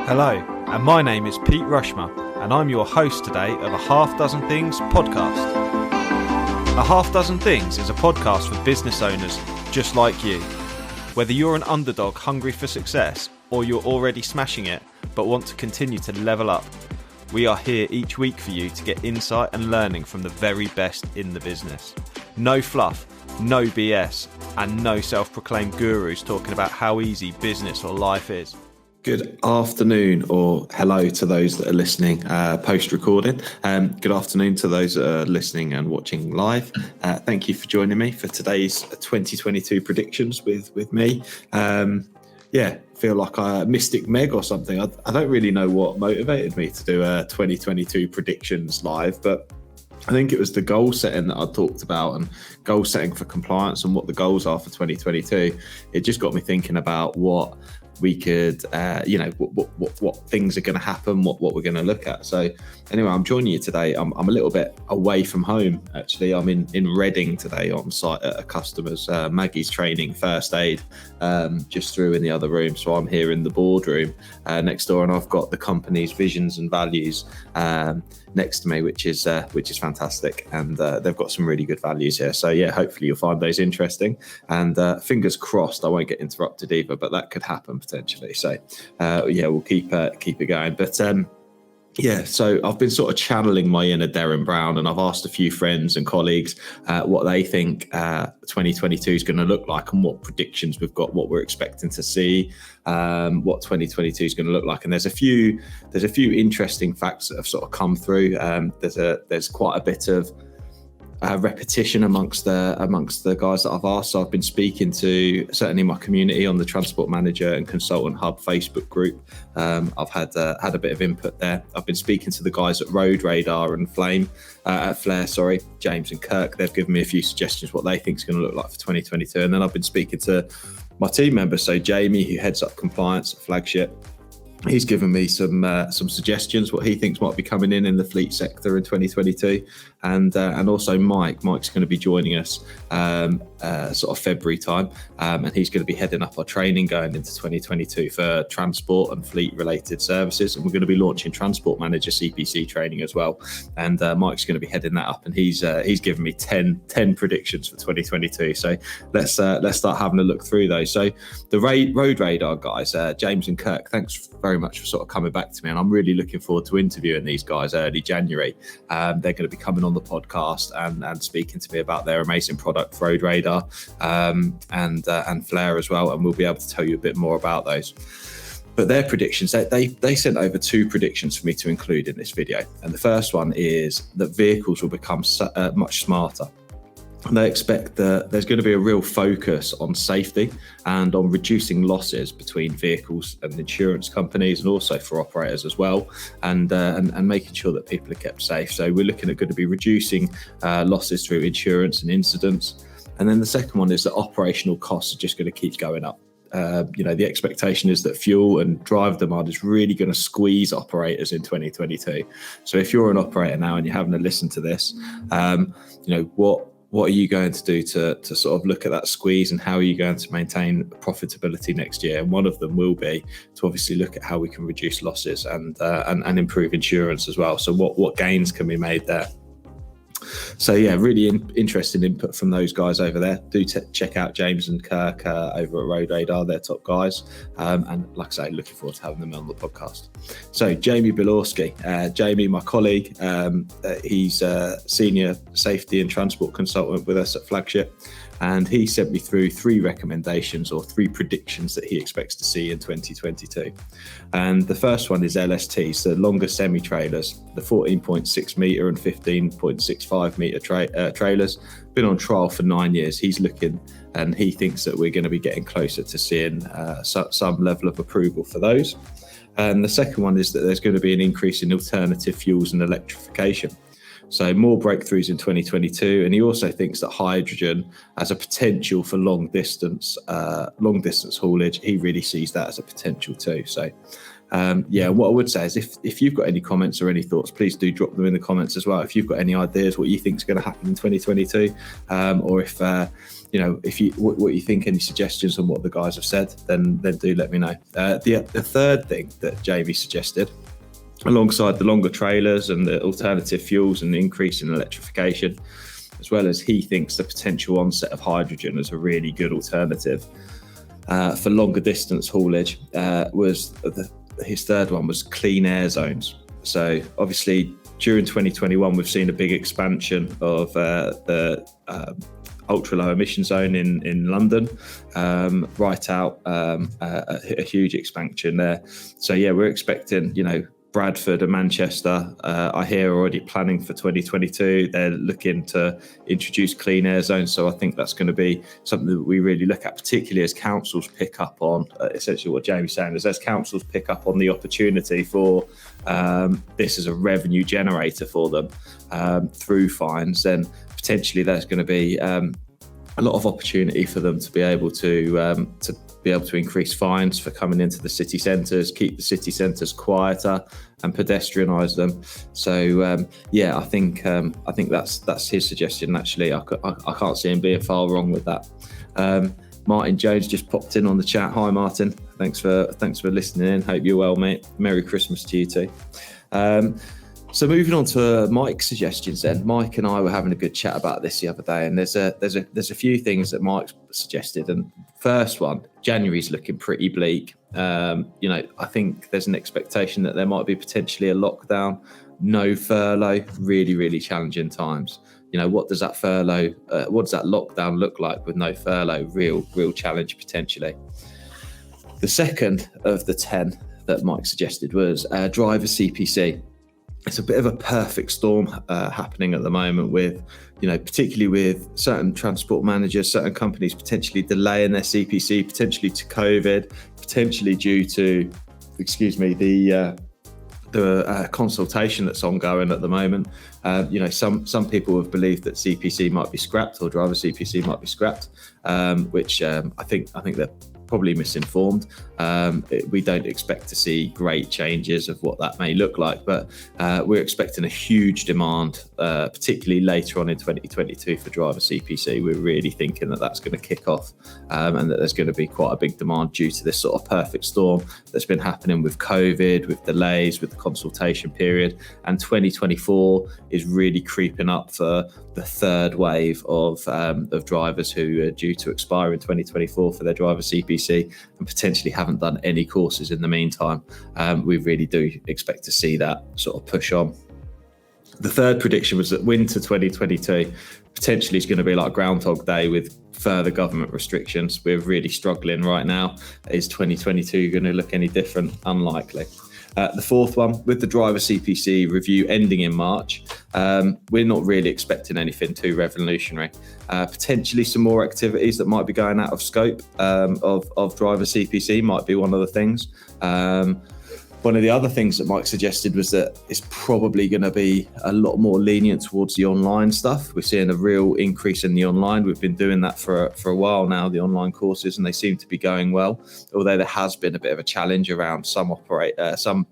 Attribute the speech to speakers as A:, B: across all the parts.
A: Hello, and my name is Pete Rushmer, and I'm your host today of a Half Dozen Things podcast. A Half Dozen Things is a podcast for business owners just like you. Whether you're an underdog hungry for success, or you're already smashing it but want to continue to level up, we are here each week for you to get insight and learning from the very best in the business. No fluff, no BS, and no self-proclaimed gurus talking about how easy business or life is. Good afternoon, or hello to those that are listening post-recording. Good afternoon to those that are listening and watching live. Thank you for joining me for today's 2022 predictions with me. Feel like a Mystic Meg or something. I don't really know what motivated me to do a 2022 predictions live, but I think it was the goal setting that I talked about and goal setting for compliance and what the goals are for 2022. It just got me thinking about what we could, what things are going to happen, what we're going to look at. So anyway, I'm joining you today. I'm a little bit away from home, actually. I'm in Reading today on site at a customer's. Maggie's training first aid just through in the other room. So I'm here in the boardroom next door, and I've got the company's visions and values next to me, which is fantastic. And they've got some really good values here. So yeah, hopefully you'll find those interesting. And fingers crossed I won't get interrupted either, but that could happen potentially. So we'll keep it going. But so I've been sort of channeling my inner Darren Brown, and I've asked a few friends and colleagues what they think 2022 is going to look like and what predictions we've got, what we're expecting to see, what 2022 is going to look like. And there's a few interesting facts that have sort of come through. There's quite a bit of repetition amongst the guys that I've asked. So I've been speaking to certainly my community on the Transport Manager and Consultant Hub Facebook group. I've had a bit of input there. I've been speaking to the guys at RoadRadar and Flare, James and Kirk. They've given me a few suggestions what they think is going to look like for 2022. And then I've been speaking to my team members. So Jamie, who heads up compliance at Flagship, he's given me some suggestions what he thinks might be coming in the fleet sector in 2022, and also Mike's going to be joining us sort of February time, and he's going to be heading up our training going into 2022 for transport and fleet related services, and we're going to be launching Transport Manager CPC training as well, and Mike's going to be heading that up, and he's given me 10 predictions for 2022. So let's start having a look through those. So the RoadRadar guys, James and Kirk, thanks very much for sort of coming back to me, and I'm really looking forward to interviewing these guys early January. They're going to be coming on the podcast and speaking to me about their amazing product, RoadRadar, and Flare as well, and we'll be able to tell you a bit more about those. But their predictions, they sent over 2 predictions for me to include in this video, and the first one is that vehicles will become much smarter. And they expect that there's going to be a real focus on safety and on reducing losses between vehicles and insurance companies, and also for operators as well, and making sure that people are kept safe. So we're looking at going to be reducing losses through insurance and incidents. And then the second one is that operational costs are just going to keep going up. The expectation is that fuel and driver demand is really going to squeeze operators in 2022. So if you're an operator now and you're having to listen to this, what are you going to do to sort of look at that squeeze, and how are you going to maintain profitability next year? And one of them will be to obviously look at how we can reduce losses and improve insurance as well. So what gains can be made there? So yeah, really interesting input from those guys over there. Do check out James and Kirk over at RoadRadar, they're top guys. And like I say, looking forward to having them on the podcast. So Jamie Bilorski, Jamie, my colleague, he's a senior safety and transport consultant with us at Flagship. And he sent me through 3 recommendations or 3 predictions that he expects to see in 2022. And the first one is LSTs, so longer semi-trailers, the 14.6 metre and 15.65 metre trailers, been on trial for 9 years. He's looking, and he thinks that we're going to be getting closer to seeing some level of approval for those. And the second one is that there's going to be an increase in alternative fuels and electrification. So more breakthroughs in 2022. And he also thinks that hydrogen has a potential for long distance haulage. He really sees that as a potential too. So what I would say is if you've got any comments or any thoughts, please do drop them in the comments as well. If you've got any ideas what you think is going to happen in 2022, or if what you think, any suggestions on what the guys have said, then do let me know. The third thing that Jamie suggested, alongside the longer trailers and the alternative fuels and the increase in electrification, as well as he thinks the potential onset of hydrogen as a really good alternative for longer distance haulage, his third one was clean air zones. So obviously during 2021 we've seen a big expansion of the ultra low emission zone in London, right out, a huge expansion there. So yeah, we're expecting, Bradford and Manchester, I hear, already planning for 2022. They're looking to introduce clean air zones. So I think that's going to be something that we really look at, particularly as councils pick up on, essentially what Jamie's saying is, as councils pick up on the opportunity for this as a revenue generator for them through fines, then potentially there's going to be a lot of opportunity for them to be able to increase fines for coming into the city centres, keep the city centres quieter and pedestrianise them. So I think that's his suggestion. Actually, I can't see him being far wrong with that. Martin Jones just popped in on the chat. Hi Martin, thanks for listening in. Hope you're well, mate. Merry Christmas to you too. So moving on to Mike's suggestions then. Mike and I were having a good chat about this the other day, and there's a few things that Mike suggested. And first one, January's looking pretty bleak. I think there's an expectation that there might be potentially a lockdown, no furlough, really, really challenging times. What does that lockdown look like with no furlough? Real challenge potentially. The second of the 10 that Mike suggested was driver CPC. It's a bit of a perfect storm happening at the moment with, particularly with certain transport managers, certain companies potentially delaying their CPC, potentially to COVID, potentially due to, the consultation that's ongoing at the moment. Some people have believed that CPC might be scrapped, or driver CPC might be scrapped, which I think they're probably misinformed. We don't expect to see great changes of what that may look like, but we're expecting a huge demand, particularly later on in 2022 for driver CPC. We're really thinking that that's going to kick off, and that there's going to be quite a big demand due to this sort of perfect storm that's been happening with COVID, with delays, with the consultation period. And 2024 is really creeping up for the third wave of drivers who are due to expire in 2024 for their driver CPC and potentially haven't done any courses in the meantime. We really do expect to see that sort of push on. The third prediction was that winter 2022 potentially is going to be like Groundhog Day with further government restrictions. We're really struggling right now. Is 2022 going to look any different? Unlikely. The fourth one, with the driver CPC review ending in March, we're not really expecting anything too revolutionary. Potentially some more activities that might be going out of scope of driver CPC might be one of the things. One of the other things that Mike suggested was that it's probably going to be a lot more lenient towards the online stuff. We're seeing a real increase in the online. We've been doing that for a while now, the online courses, and they seem to be going well. Although there has been a bit of a challenge around some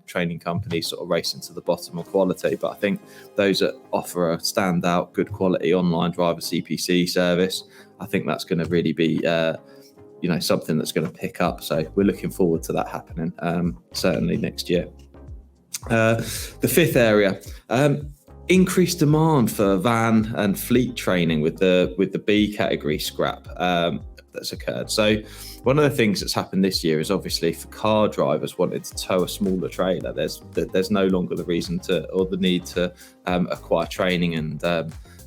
A: training companies sort of racing to the bottom of quality. But I think those that offer a standout, good quality online driver CPC service, I think that's going to really be something that's going to pick up. So we're looking forward to that happening, certainly next year. The fifth area, increased demand for van and fleet training with the B category scrap that's occurred. So one of the things that's happened this year is obviously for car drivers wanting to tow a smaller trailer, there's no longer the reason to, or the need to acquire training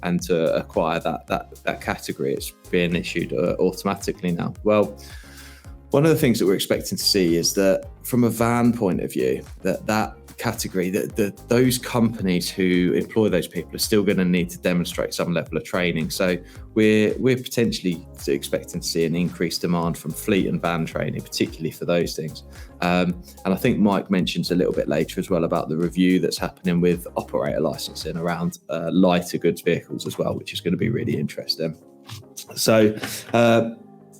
A: and to acquire that category. It's being issued automatically now. Well, one of the things that we're expecting to see is that from a van point of view, that
B: category, that those companies who employ those people are still going to need to demonstrate some level of training. So we're potentially expecting to see an increased demand from fleet and van training, particularly for those things. And I think Mike mentions a little bit later as well about the review that's happening with operator licensing around lighter goods vehicles as well, which is going to be really interesting. So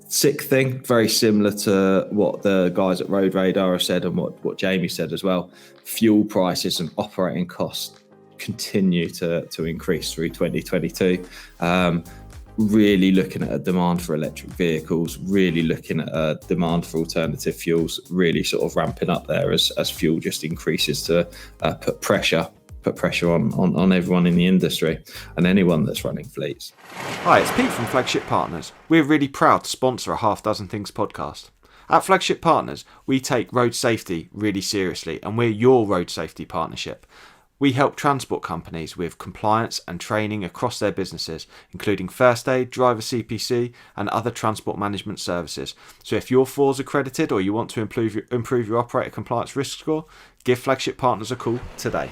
B: sixth thing, very similar to what the guys at RoadRadar have said and what Jamie said as well. Fuel prices and operating costs continue to increase through 2022. Really looking at a demand for electric vehicles, really looking at a demand for alternative fuels, really sort of ramping up there as fuel just increases to put pressure on everyone in the industry and anyone that's running fleets.
A: Hi, it's Pete from Flagship Partners. We're really proud to sponsor a Half Dozen Things podcast. At Flagship Partners, we take road safety really seriously, and we're your road safety partnership. We help transport companies with compliance and training across their businesses, including first aid, driver CPC, and other transport management services. So if you're FORS accredited or you want to improve your operator compliance risk score, give Flagship Partners a call today.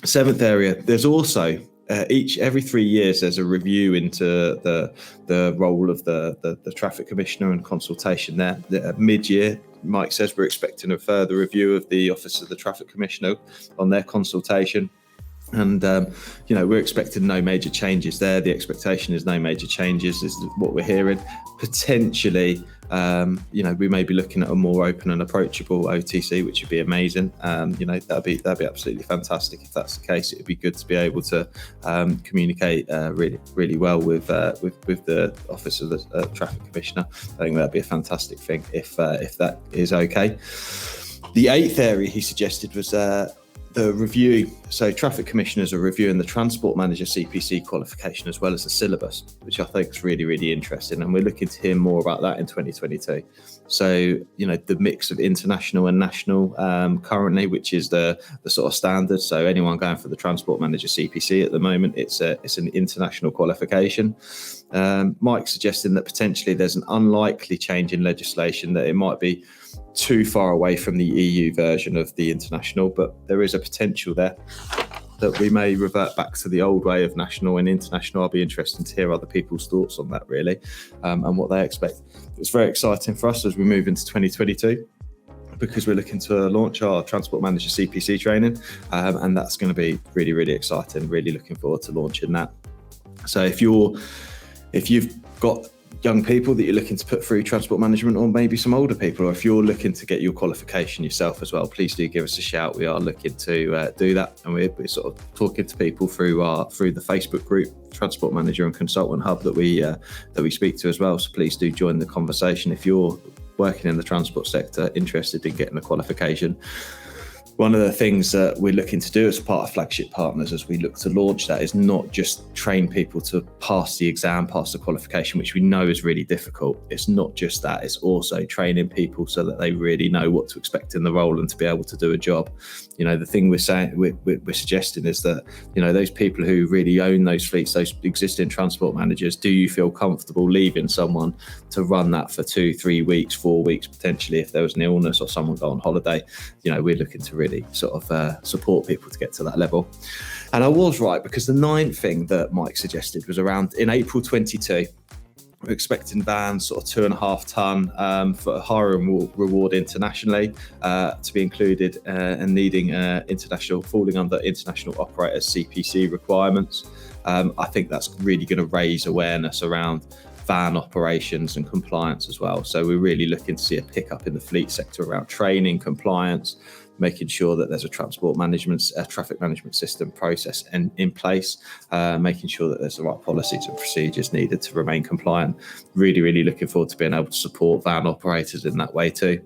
B: Seventh area, there's also every 3 years there's a review into the role of the traffic commissioner and consultation there. Mid-year, Mike says we're expecting a further review of the Office of the Traffic Commissioner on their consultation. And, we're expecting no major changes there. The expectation is no major changes is what we're hearing. Potentially, we may be looking at a more open and approachable OTC, which would be amazing. That'd be absolutely fantastic if that's the case. It'd be good to be able to communicate really, really well with the Office of the Traffic Commissioner. I think that'd be a fantastic thing if that is okay. The eighth area he suggested was the review. So traffic commissioners are reviewing the transport manager CPC qualification as well as the syllabus, which I think is really, really interesting. And we're looking to hear more about that in 2022. So, the mix of international and national currently, which is the sort of standard. So anyone going for the transport manager CPC at the moment, it's an international qualification. Mike suggesting that potentially there's an unlikely change in legislation, that it might be too far away from the EU version of the international, but there is a potential there that we may revert back to the old way of national and international. I'll be interested to hear other people's thoughts on that, really, and what they expect. It's very exciting for us as we move into 2022, because we're looking to launch our Transport Manager CPC training, and that's going to be really, really exciting. Really looking forward to launching that. So if you've got young people that you're looking to put through transport management, or maybe some older people, or if you're looking to get your qualification yourself as well, please do give us a shout. We are looking to do that, and we're sort of talking to people through the Facebook group, Transport Manager and Consultant Hub, that we speak to as well. So please do join the conversation if you're working in the transport sector, interested in getting a qualification. One of the things that we're looking to do as part of Flagship Partners as we look to launch that is not just train people to pass the exam, pass the qualification, which we know is really difficult. It's not just that, it's also training people so that they really know what to expect in the role and to be able to do a job. The thing we're suggesting is that, those people who really own those fleets, those existing transport managers, do you feel comfortable leaving someone to run that for 2, 3 weeks, 4 weeks, potentially if there was an illness or someone go on holiday? We're looking to really sort of support people to get to that level. And I was right, because the ninth thing that Mike suggested was around in April 22. We're expecting vans sort of 2.5 ton for hire and reward internationally to be included and needing falling under international operators CPC requirements. I think that's really going to raise awareness around van operations and compliance as well. So we're really looking to see a pickup in the fleet sector around training, compliance, making sure that there's a traffic management system process in place, making sure that there's the right policies and procedures needed to remain compliant. Really, really looking forward to being able to support van operators in that way too.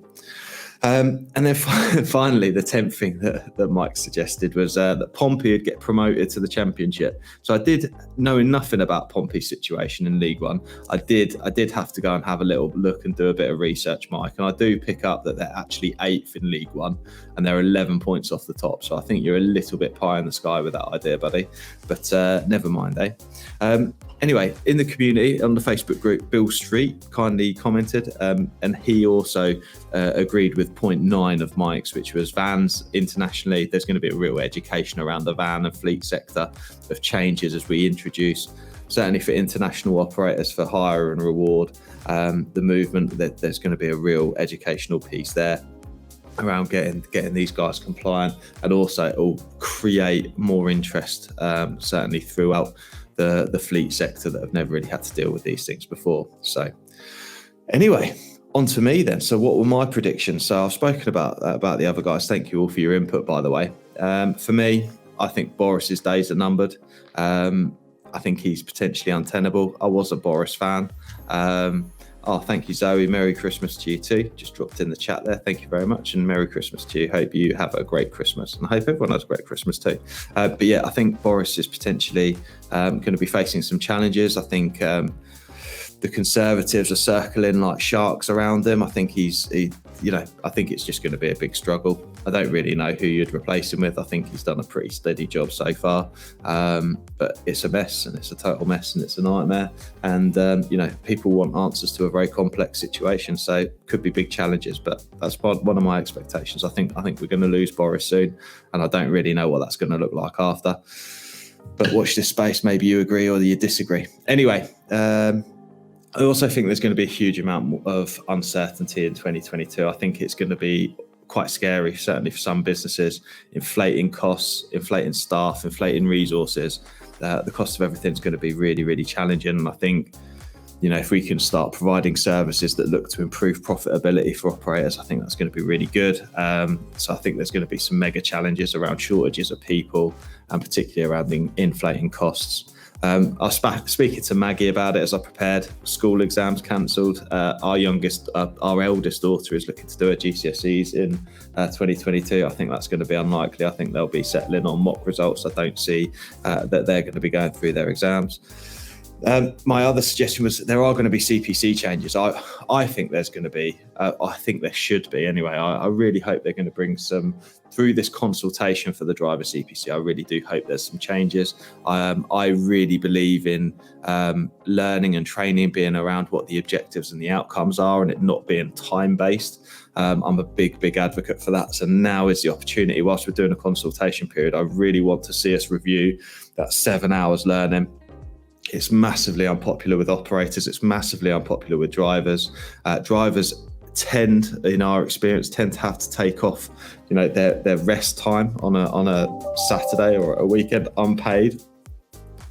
B: And then finally, the 10th thing that Mike suggested was that Pompey would get promoted to the Championship. So I did, knowing nothing about Pompey's situation in League One, I did have to go and have a little look and do a bit of research, Mike. And I do pick up that they're actually 8th in League One and they're 11 points off the top. So I think you're a little bit pie in the sky with that idea, buddy. But never mind, eh? Anyway, in the community on the Facebook group, Bill Street kindly commented, and he also agreed with point 9 of Mike's, which was vans internationally. There's going to be a real education around the van and fleet sector of changes as we introduce, certainly for international operators, for hire and reward, the movement, that there's going to be a real educational piece there around getting these guys compliant, and also it will create more interest, certainly throughout the fleet sector that have never really had to deal with these things before. So anyway, on to me then. So what were my predictions? So I've spoken about the other guys. Thank you all for your input, by the way. For me, I think Boris's days are numbered. I think he's potentially untenable. I was a Boris fan. Thank you, Zoe. Merry Christmas to you too. Just dropped in the chat there. Thank you very much, and Merry Christmas to you. Hope you have a great Christmas, and I hope everyone has a great Christmas too. But yeah, I think Boris is potentially going to be facing some challenges. I think the Conservatives are circling like sharks around him. I think I think it's just going to be a big struggle. I don't really know who you'd replace him with. I think he's done a pretty steady job so far, but it's a mess, and it's a total mess, and it's a nightmare. And people want answers to a very complex situation, so could be big challenges. But that's one of my expectations. I think we're going to lose Boris soon, and I don't really know what that's going to look like after. But watch this space. Maybe you agree or you disagree. Anyway. I also think there's going to be a huge amount of uncertainty in 2022. I think it's going to be quite scary, certainly for some businesses, inflating costs, inflating staff, inflating resources. The cost of everything is going to be really, really challenging. And I think, if we can start providing services that look to improve profitability for operators, I think that's going to be really good. So I think there's going to be some mega challenges around shortages of people, and particularly around the inflating costs. I was speaking to Maggie about it as I prepared. School exams cancelled. Our eldest daughter is looking to do her GCSEs in 2022. I think that's going to be unlikely. I think they'll be settling on mock results. I don't see that they're going to be going through their exams. My other suggestion was there are going to be CPC changes. I think there's going to be, I think there should be anyway. I really hope they're going to bring some, through this consultation for the driver CPC, I really do hope there's some changes. I really believe in learning and training being around what the objectives and the outcomes are, and it not being time-based. I'm a big advocate for that. So now is the opportunity. Whilst we're doing a consultation period, I really want to see us review that 7 hours learning. It's massively unpopular with operators. It's massively unpopular with drivers. Drivers tend, in our experience, to have to take off, their rest time on a Saturday or a weekend unpaid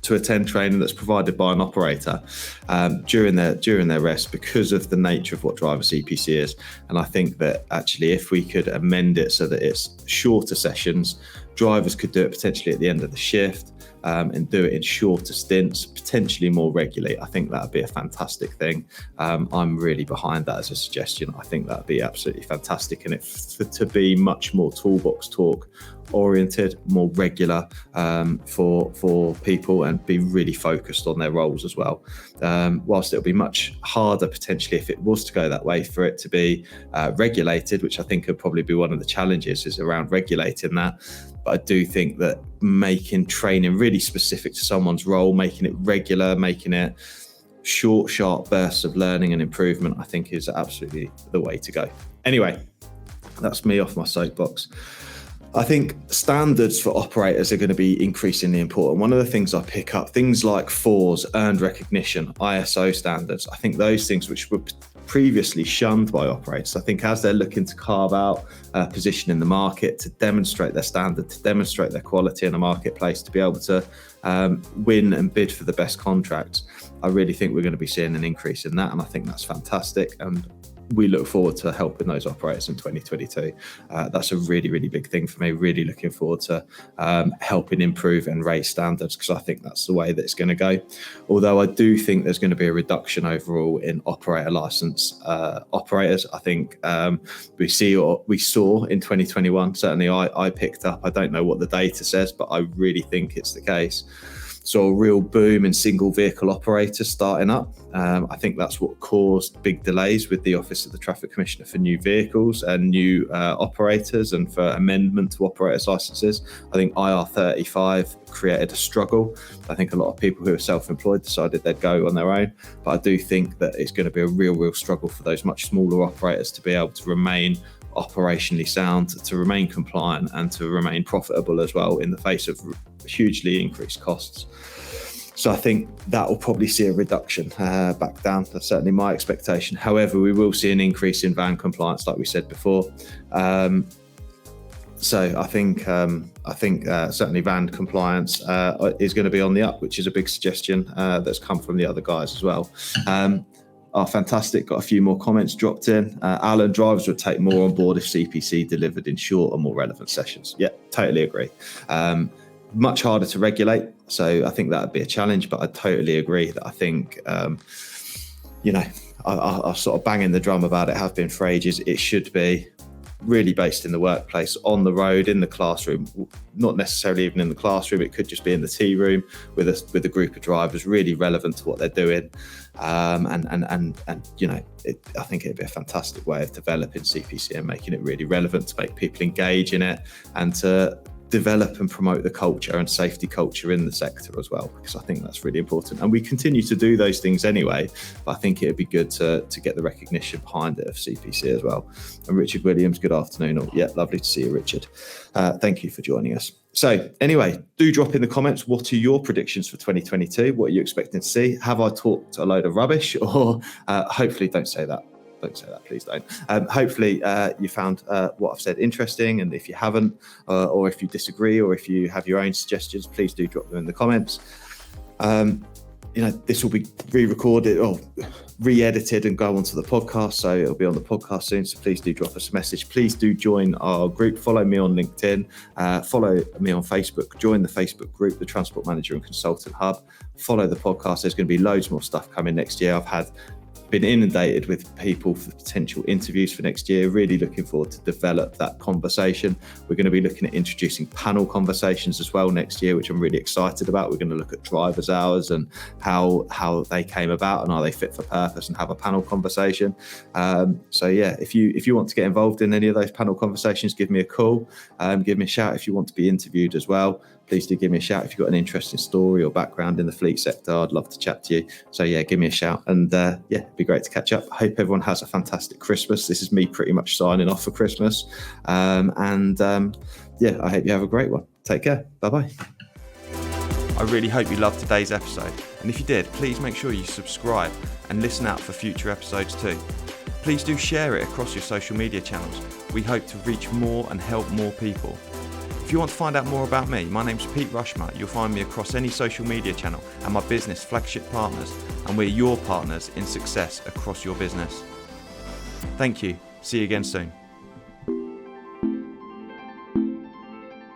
B: to attend training that's provided by an operator during their rest, because of the nature of what driver CPC is. And I think that actually, if we could amend it so that it's shorter sessions, drivers could do it potentially at the end of the shift. And do it in shorter stints, potentially more regularly. I think that would be a fantastic thing. I'm really behind that as a suggestion. I think that would be absolutely fantastic, and to be much more toolbox talk oriented, more regular for people, and be really focused on their roles as well. Whilst it'll be much harder potentially if it was to go that way, for it to be regulated, which I think would probably be one of the challenges, is around regulating that. But I do think that making training really specific to someone's role, making it regular, making it short, sharp bursts of learning and improvement, I think is absolutely the way to go. Anyway, that's me off my soapbox. I think standards for operators are going to be increasingly important. One of the things I pick up, things like FORS, earned recognition, ISO standards, I think those things which were previously shunned by operators, I think as they're looking to carve out a position in the market, to demonstrate their standard, to demonstrate their quality in the marketplace, to be able to win and bid for the best contracts, I really think we're going to be seeing an increase in that, and I think that's fantastic. And we look forward to helping those operators in 2022. That's a really, really big thing for me. Really looking forward to helping improve and raise standards, because I think that's the way that it's going to go. Although I do think there's going to be a reduction overall in operator license operators. I think we saw in 2021, certainly I picked up, I don't know what the data says, but I really think it's the case. So a real boom in single vehicle operators starting up. I think that's what caused big delays with the Office of the Traffic Commissioner for new vehicles and new operators, and for amendment to operators licenses. I think IR35 created a struggle. I think a lot of people who are self-employed decided they'd go on their own, but I do think that it's going to be a real struggle for those much smaller operators to be able to remain operationally sound, to remain compliant, and to remain profitable as well in the face of hugely increased costs. So I think that will probably see a reduction back down. That's certainly my expectation. However, we will see an increase in van compliance, like we said before. So I think certainly van compliance is going to be on the up, which is a big suggestion that's come from the other guys as well. Fantastic. Got a few more comments dropped in. Alan, drivers would take more on board if CPC delivered in short and more relevant sessions. Yeah, totally agree. Much harder to regulate, so I think that would be a challenge, but I totally agree that I think, I'll sort of banging the drum about it, have been for ages. It should be really based in the workplace, on the road, in the classroom, not necessarily even in the classroom. It could just be in the tea room with a group of drivers, really relevant to what they're doing. I think it'd be a fantastic way of developing CPC and making it really relevant, to make people engage in it and to develop and promote the culture and safety culture in the sector as well, because I think that's really important. And we continue to do those things anyway, but I think it'd be good to get the recognition behind it of CPC as well. And Richard Williams, good afternoon. Lovely to see you, Richard. Thank you for joining us. So anyway, do drop in the comments, what are your predictions for 2022? What are you expecting to see? Have I talked a load of rubbish? Or hopefully, don't say that. Don't say that, please don't. Hopefully you found what I've said interesting, and if you haven't, or if you disagree, or if you have your own suggestions, please do drop them in the comments. This will be re-recorded or re-edited and go onto the podcast, so it'll be on the podcast soon, so please do drop us a message. Please do join our group, follow me on LinkedIn, follow me on Facebook, join the Facebook group, the Transport Manager and Consultant Hub, follow the podcast. There's going to be loads more stuff coming next year. I've been inundated with people for potential interviews for next year. Really looking forward to develop that conversation. We're going to be looking at introducing panel conversations as well next year, which I'm really excited about. We're going to look at drivers' hours and how they came about, and are they fit for purpose, and have a panel conversation. If you want to get involved in any of those panel conversations, give me a call. Give me a shout if you want to be interviewed as well. Please do give me a shout if you've got an interesting story or background in the fleet sector. I'd love to chat to you. So give me a shout, and it'd be great to catch up. I hope everyone has a fantastic Christmas. This is me pretty much signing off for Christmas. I hope you have a great one. Take care. Bye-bye.
A: I really hope you loved today's episode, and if you did, please make sure you subscribe and listen out for future episodes too. Please do share it across your social media channels. We hope to reach more and help more people. If you want to find out more about me, my name's Pete Rushmer. You'll find me across any social media channel, and my business, Flagship Partners, and we're your partners in success across your business. Thank you. See you again soon.